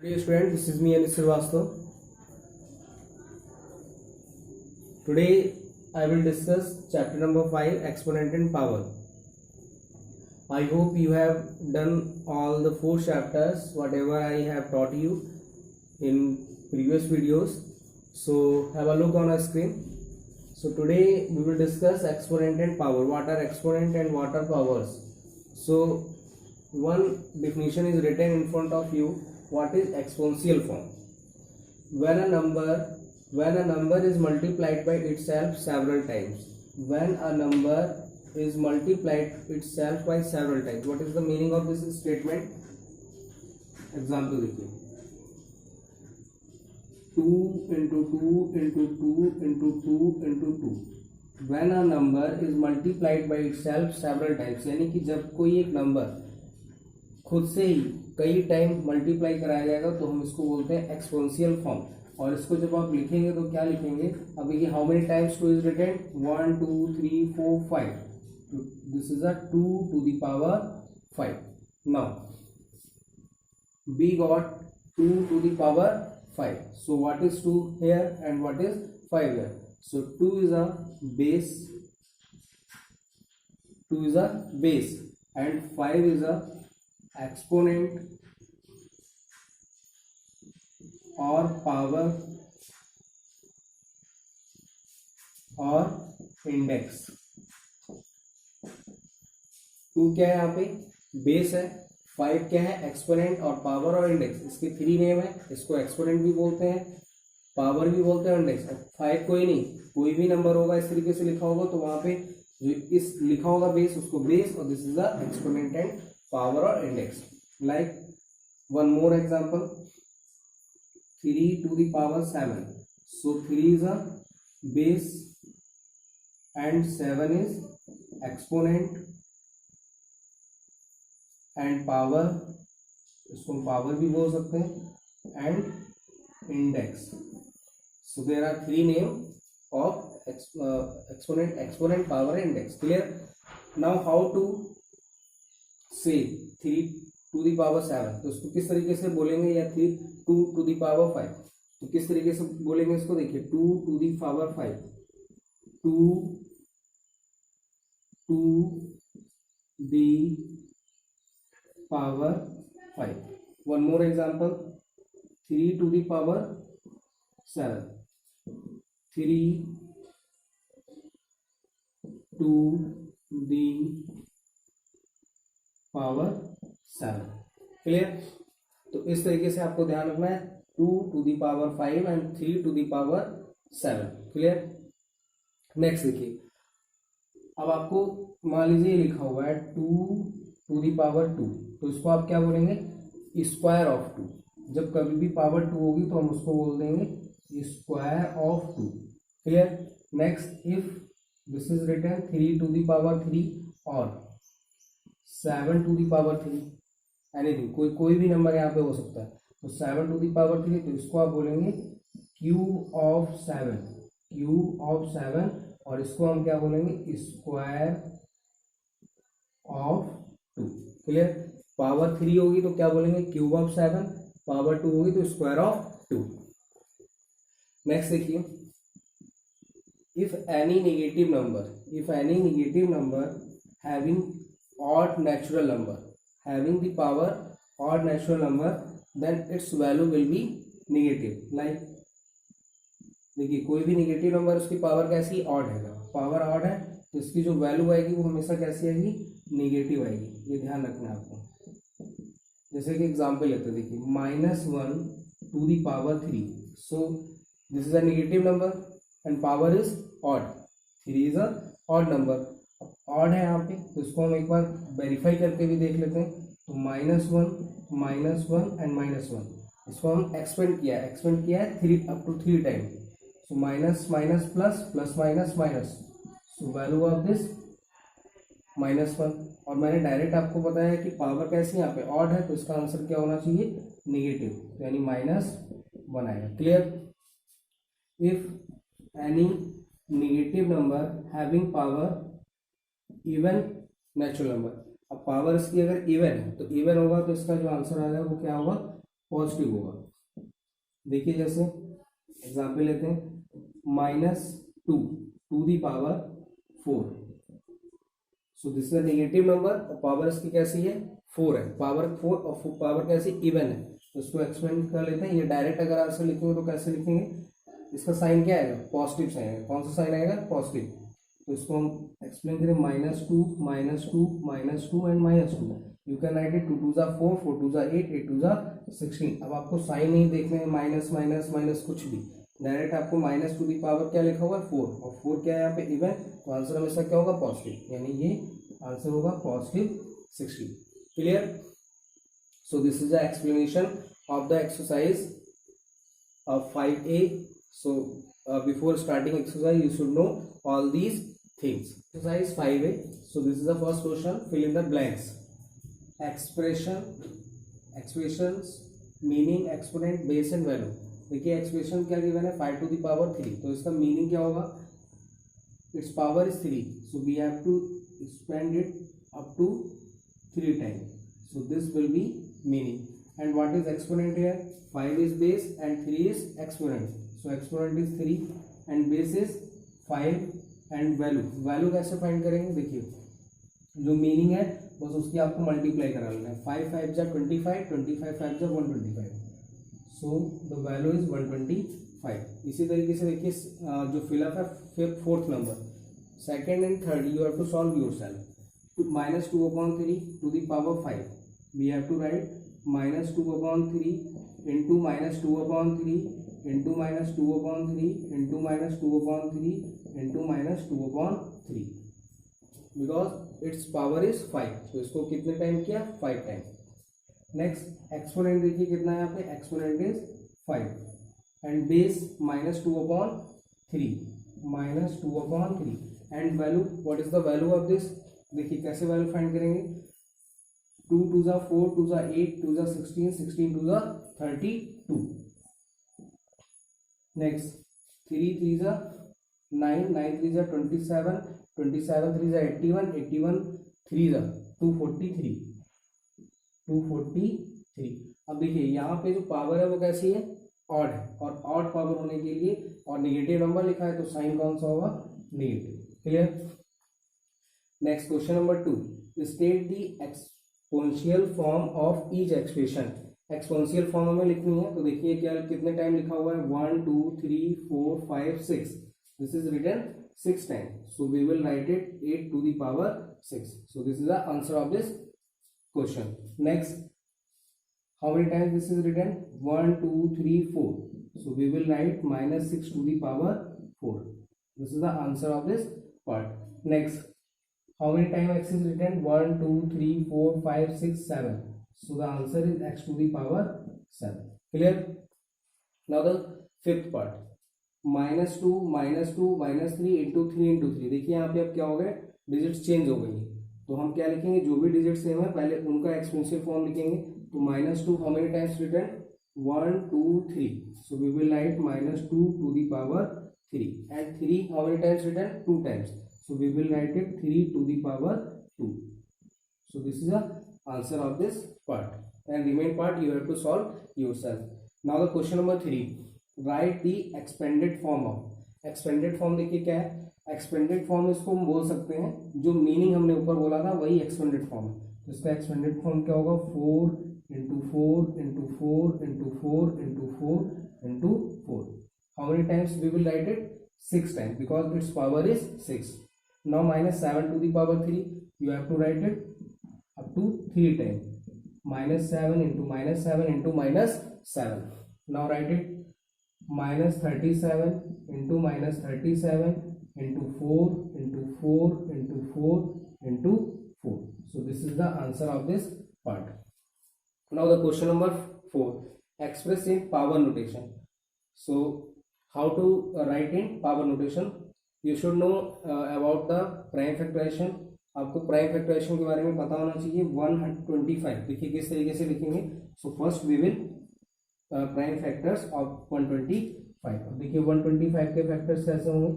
Dear student, this is me Anis Srivastava. Today I will discuss chapter number 5, exponent and power. I hope you have done all the 4 chapters whatever I have taught you in previous videos. So have a look on a screen. So today we will discuss exponent and power. What are exponent and what are powers? So one definition is written in front of you. What is exponential form? When a number is multiplied by itself several times. When a number is multiplied itself by several times. What is the meaning of this statement? Example देखिए, 2 into 2 into 2 into 2 into 2. When a number is multiplied by itself several times, यानी कि जब कोई एक number खुद से ही कई time multiply कराया जाएगा तो हम इसको बोलते हैं एक्सपोनेंशियल फॉर्म. और इसको जब आप लिखेंगे तो क्या लिखेंगे? अब देखिए, how many times 2 is written? 1 2 3 4 5. This is a 2 to the power 5. Now we got 2 to the power 5. So what is 2 here and what is 5 here? So 2 is a base, 2 is a base and 5 is a exponent और power और index. 2 क्या है यहाँ पे? Base है. 5 क्या है? Exponent और पावर और इंडेक्स. इसके 3 नेम है. इसको एक्सपोनेंट भी बोलते हैं, पावर भी बोलते हैं, इंडेक्स. 5 कोई नहीं, कोई भी नंबर होगा इस तरीके से लिखा होगा तो वहां पे जो इस लिखा होगा बेस, उसको बेस, और this is the exponent and power और index. Like one more example, 3 to the power 7. So 3 is a base and 7 is exponent and power, इसको पावर भी बोल सकते हैं, and index. So there are 3 name of exponent, power and index. Clear? Now how to say 3 to the power 7? तो उसको किस तरीके से बोलेंगे? या 2 to the power 5 तो किस तरीके से बोलेंगे इसको? देखिए, 2 to the power 5, 2 to the power 5. One more example, 3 to the power 7, 3 to the power 7. Clear? तो इस तरीके से आपको ध्यान रखना है, 2 to the power 5 and 3 to the power 7. Clear? Next देखिए, अब आपको मान लीजिए लिखा हुआ है 2 to the power 2, तो इसको आप क्या बोलेंगे? Square of 2. जब कभी भी पावर 2 होगी तो हम उसको बोल देंगे square of 2. Clear? Next, if this is written 3 to the power 3 और 7 to the power 3, एनीथिंग, कोई भी नंबर यहाँ पे हो सकता है. तो 7 to the power 3, तो इसको आप बोलेंगे क्यूब ऑफ 7, क्यूब ऑफ 7, और इसको हम क्या बोलेंगे? Square of 2. क्लियर? पावर 3 होगी तो क्या बोलेंगे? Cube of 7. पावर 2 होगी तो स्क्वायर ऑफ 2. नेक्स्ट देखिए, if any negative number having odd natural number, having the power odd natural number, then its value will be negative. Like देखिए, कोई भी नेगेटिव नंबर, उसकी पावर कैसी? ऑड है. Power odd है तो इसकी जो वैल्यू आएगी वो हमेशा कैसी आएगी? नेगेटिव आएगी. ये ध्यान रखना है आपको. जैसे कि एग्जांपल लेते हैं, देखिए, -1 to the power 3. So this is a negative number and power is odd. 3 is a odd number. Odd है यहाँ पे, तो इसको हम एक बार वेरीफाई करके भी देख लेते हैं. तो -1 एंड -1, इसको हम एक्सपेंड किया है 3 up to 3 time. So minus minus plus, plus minus minus, so value of this -1. और मैंने डायरेक्ट आपको बताया कि पावर कैसी यहाँ पे ऑड है, तो इसका आंसर क्या होना चाहिए? नेगेटिव, यानी -1 आएगा. Clear? If any negative number having power even natural number. अब पावर इसकी अगर इवन है तो इवन होगा तो इसका जो आंसर आएगा वो क्या होगा? पॉजिटिव होगा। देखिए जैसे एग्जाम्पल लेते हैं -2 to the power 4, so this is negative number और पावर इसकी कैसी है 4 है, पावर 4 और पावर कैसी इवन है, तो इसको एक्सप्लेन कर लेते हैं। ये डायरेक्ट अगर आंसर लिखेंगे तो कैसे लिखेंगे, इसका साइन क्या आएगा पॉजिटिव साइन आएगा। कौन सा साइन आएगा पॉजिटिव, तो इसको हम एक्सप्लेन करें -2 -2 -2 and -2। You can write it 2 2 जा 4 4 2 जा 8 8 2 जा 16। अब आपको साइन नहीं देखना है माइनस माइनस माइनस कुछ भी, डायरेक्ट आपको माइनस टू दी पावर क्या लिखा हुआ है 4, और 4 क्या है यहाँ पे इवन, तो आंसर हमेशा क्या होगा पॉजिटिव, यानी ये आंसर होगा positive 16। Clear. So this is the explanation of the exercise of 5A. So before starting exercise you should know all these things. Exercise 5A. So this is the first question, fill in the blanks. Expressions, meaning, exponent, base and value. देखिए expression क्या given है 5 to the power 3, तो इसका meaning क्या होगा, its power is 3, so we have to expand it up to 3 times, so this will be meaning. And what is exponent here, 5 is base and 3 is exponent, so exponent is 3 and base is 5 and value कैसे find करेंगे, देखिए जो meaning है बस उसकी आपको multiply करा लेना है, 5 5 जा 25 25 5 जा 125, सो द वैल्यू इज 125। इसी तरीके से देखिए जो फिलअप है फिर fourth number, second and third you have to solve yourself. -2/3 to the power 5, we have to write -2/3 into -2/3 into -2/3 into -2/3 into -2/3, because its power is 5, तो इसको कितने टाइम किया 5 टाइम। नेक्स्ट एक्सपोनेंट देखिए कितना है यहाँ पे, exponent is 5 and base -2/3 -2/3 and value, what is the value of this, देखिए कैसे वैल्यू फाइंड करेंगे, 2 2 जा 4 2 जा 8 2 जा 16 16 2 जा 32। नेक्स्ट 3 3 जा 9 9 3 जा 27 27 3 जा 81 81 3 जा 243 243। अब देखिए यहाँ पे जो पावर है वो कैसी है ऑड है, और ऑड पावर होने के लिए और नेगेटिव नंबर लिखा है तो साइन कौन सा होगा negative. Clear. Next question number 2, state the exponential form of each expression. Exponential form हमें लिखनी है, तो देखिए क्या कितने टाइम लिखा हुआ है 1 2 3 4 5 6, this is written 6 time, so we will write it 8 to the power 6, so this is the answer of this question. Next, how many times this is written, 1 2 3 4, so we will write -6 to the power 4, this is the answer of this part. Next, how many times x is written, 1 2 3 4 5 6 7, so the answer is x to the power 7. Clear. Now the fifth part, -2 -3 into 3 into 3, देखिए यहाँ पे अब क्या हो गया, digits change हो गई, तो हम क्या लिखेंगे, जो भी डिजिट सेम है पहले उनका एक्सपोनेंशियल फॉर्म लिखेंगे। तो -2 how many times written, 1 2 3, so we will write -2 to the power 3, and 3 how many times written, 2 times, so we will write it 3 to the power 2, so this is the answer of this part, and remain part you have to solve yourself. Now the question number 3, write the expanded form of, expanded form देखिए क्या है, expanded form इसको हम बोल सकते हैं, जो meaning हमने ऊपर बोला था वही एक्सपेंडेड फॉर्म है, तो इसका एक्सपेंडेड फॉर्म क्या होगा, 4 into 4 into 4 into 4 into 4 into 4, how many times we will write it, 6 times, because its power is 6. Now -7 to the power 3, you have to write it up to 3 times, -7 into -7 into -7. Now write it -37 into -37 into 4 into 4 into 4 into 4, so this is the answer of this part. Now the question number 4, express in power notation. So how to write in power notation, you should know about the prime factorization, आपको prime factorisation के बारे में पता होना चाहिए। 125 देखिए किस तरीके से लिखेंगे, so first we will prime factors of 125। अब देखिए 125 के फैक्टर्स कैसे होंगे,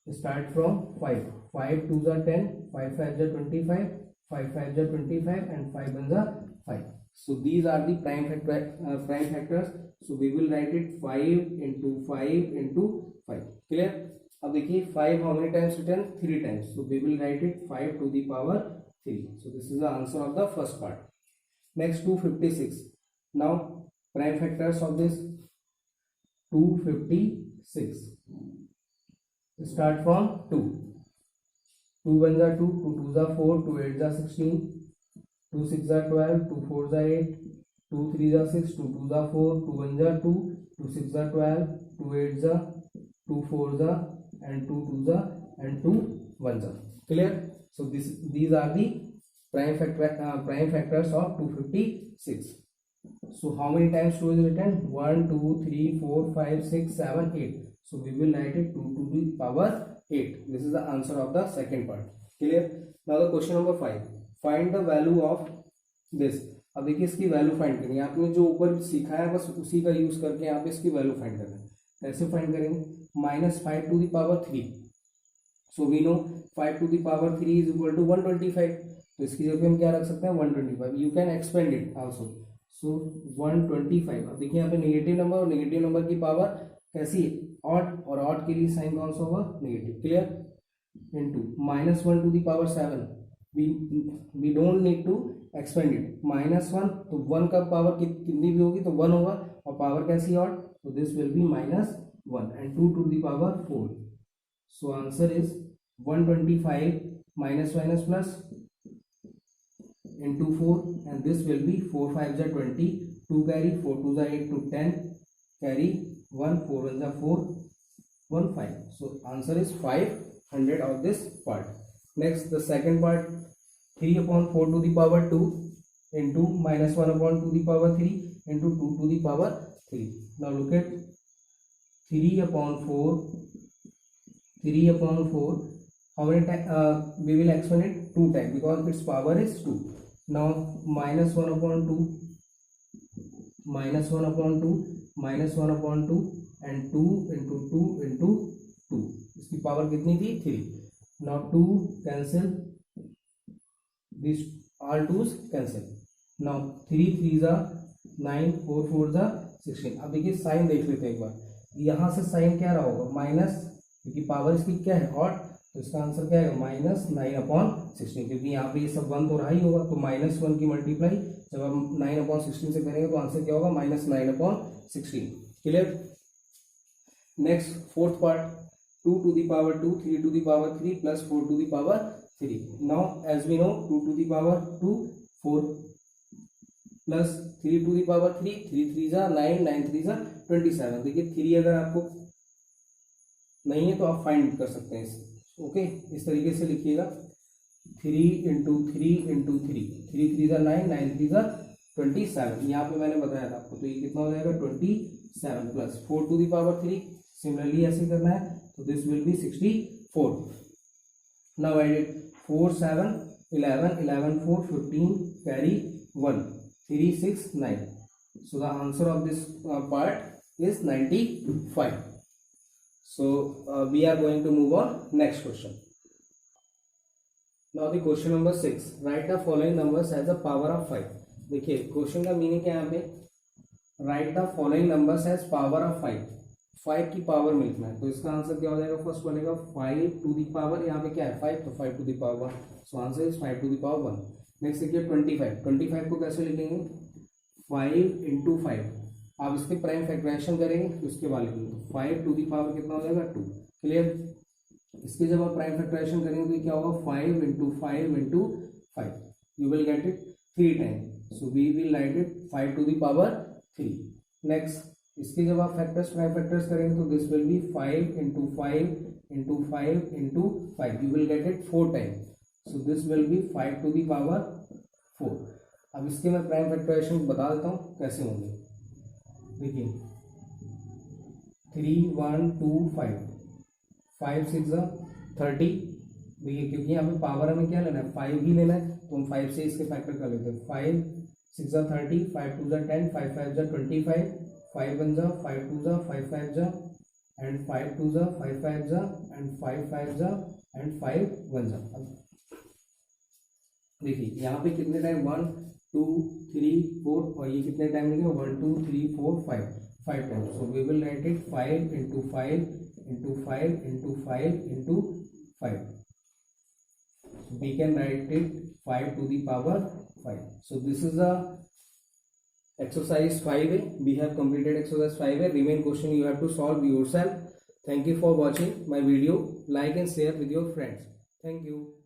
start from 5 5 2 10 5 5 25 5 5 25 and 5 1 5 So these are the prime factors. So we will write it 5 into 5 into 5. Clear? अब देखिए 5 how many times written? 3 times. So we will write it 5 to the power 3. So this is the answer of the first part. Next 256. Now prime factors of this 256. Start from 2. 2 1 are 2, 2 2 are 4, 2 8 are 16, 2 6 are 12, 2 4 are 8, 2 3 are 6, 2 2 are 4, 2 1 are 2, 2 6 are 12, 2 8 are 2 4 are and 2 2 are and 2 1 are. Clear? So these are the prime factors of 256. So how many times 2 is written? 1 2 3 4 5 6 7 8. So we will write it 2 to the power 8. This is the answer of the second part. Clear? Now the question number 5. Find the value of this. अब देखिए इसकी value find करनी है. आपने जो ऊपर सीखा है बस उसी का यूज करके यहाँ पे इसकी वैल्यू फाइंड करना है. कैसे फाइंड करेंगे? -5 to the power 3. So we know 5 to the power 3 is equal to 125. तो इसकी जगह हम क्या रख सकते हैं? 125. You can expand it also. So 125. अब देखिए यहाँ पे नेगेटिव नंबर और नेगेटिव नंबर की पावर कैसी है? ऑड, और ऑड के लिए साइन कौन सा होगा? Negative. Clear? Into -1 to the power 7. we don't need to expand it. -1 तो 1 का पावर कितनी भी होगी तो 1 होगा, और पावर कैसी ऑड? तो this will B -1 and 2 to the power 4. So answer is 125 minus plus into 4, and this will be 4 5s are 20, 2 carry, 4 2s are 8 to 10, carry 1, 4 1s are 4, 1 5. So answer is 500 of this part. Next the second part, 3 upon 4 to the power 2 into -1 upon 2 to the power 3 into 2 to the power 3. Now look at 3 upon 4. How many times we will expand it? 2 times because its power is 2. Now -1 upon 2, -1 upon 2, -1 upon 2 and 2 into 2 into 2. इसकी power कितनी थी? 3. Now 2 cancel, these all 2's cancel. Now 3 3s are 9, 4 4s are 16. अब देखिए sign देख लेते हैं एक बार. यहाँ से साइन क्या रहा होगा? माइनस, क्योंकि पावर इसकी क्या है? ऑड. तो इसका आंसर क्या है? -9 अपॉन 16, क्योंकि यहाँ पे ये सब 1 तो रहा ही होगा. तो -1 की मल्टीप्लाई जब हम 9 अपॉन 16 से करेंगे तो आंसर क्या होगा? -9 upon 16. Clear? Next fourth part, 2 to the power 2, 3 to the power 3 plus 4 to the power 3. Now as we know 2 to the power 2, 4 plus 3 to the power 3, 3 3s are 9, 9 3s are 27. देखिए 3 अगर आपको नहीं है तो आप find कर सकते हैं इसे. ओके, इस तरीके से लिखिएगा 3 into 3 into 3, 3 3s are 9, 9 3s are 27. यहाँ पे मैंने बताया था आपको. तो ये कितना हो जाएगा? 27 plus 4 to the power 3. Similarly ऐसे करना है. So this will be 64. Now add it 4 7 11 11 4 15, carry 1 3 6 9. So the answer of this part is 95. So we are going to move on next question. Now the question number 6. Write the following numbers as a power of 5. देखिए question का meaning क्या है यहाँ पे? Write the following numbers as power of 5. 5 की power में लिखना है. तो इसका आंसर क्या हो जाएगा? फर्स्ट बनेगा 5 to the power, यहाँ पे क्या है? 5, तो 5 to the power 1. So answer is 5 to the power 1. Next देखिए 25. 25 को कैसे लिखेंगे? 5 into 5. आप इसके प्राइम फैक्टराइजेशन करेंगे तो इसके बाद लिखेंगे. 5 to the power कितना हो जाएगा? 2. क्लियर? इसके जब आप प्राइम फैक्टराइजेशन करेंगे तो क्या होगा? 5 into 5 into 5. You will get it 3 time. So we will write it 5 to the power 3. Next इसके जब आप फैक्टर्स प्राइम फैक्टर्स करेंगे तो this will be 5 into 5 into 5 into 5. You will get it 4 time. So this will be 5 to the power 4. अब इसके मैं prime factorisation बता देता हूँ कैसे होंगे. देखिए 3 1 2 5 5 6 30. देखिए क्योंकि यहाँ पे पावर हमें क्या लेना है? 5 ही लेना है. तो हम 5 से इसके फैक्टर कर लेते हैं. 5 6 30, 5 2 10, 5 5 25, 5 1 5 2 5 5 and 5 2 5 5 and 5 5 and 5 1. देखिए यहाँ पे कितने टाइम? 1 2 3 4 और ये कितने टाइम लिखे 1 2 3 4 5 times. So we will write it 5 into 5 into 5 into 5 into 5. So we can write it 5 to the power 5. So this is a exercise 5A. We have completed exercise 5A. Remain question you have to solve yourself. Thank you for watching my video. Like and share with your friends. Thank you.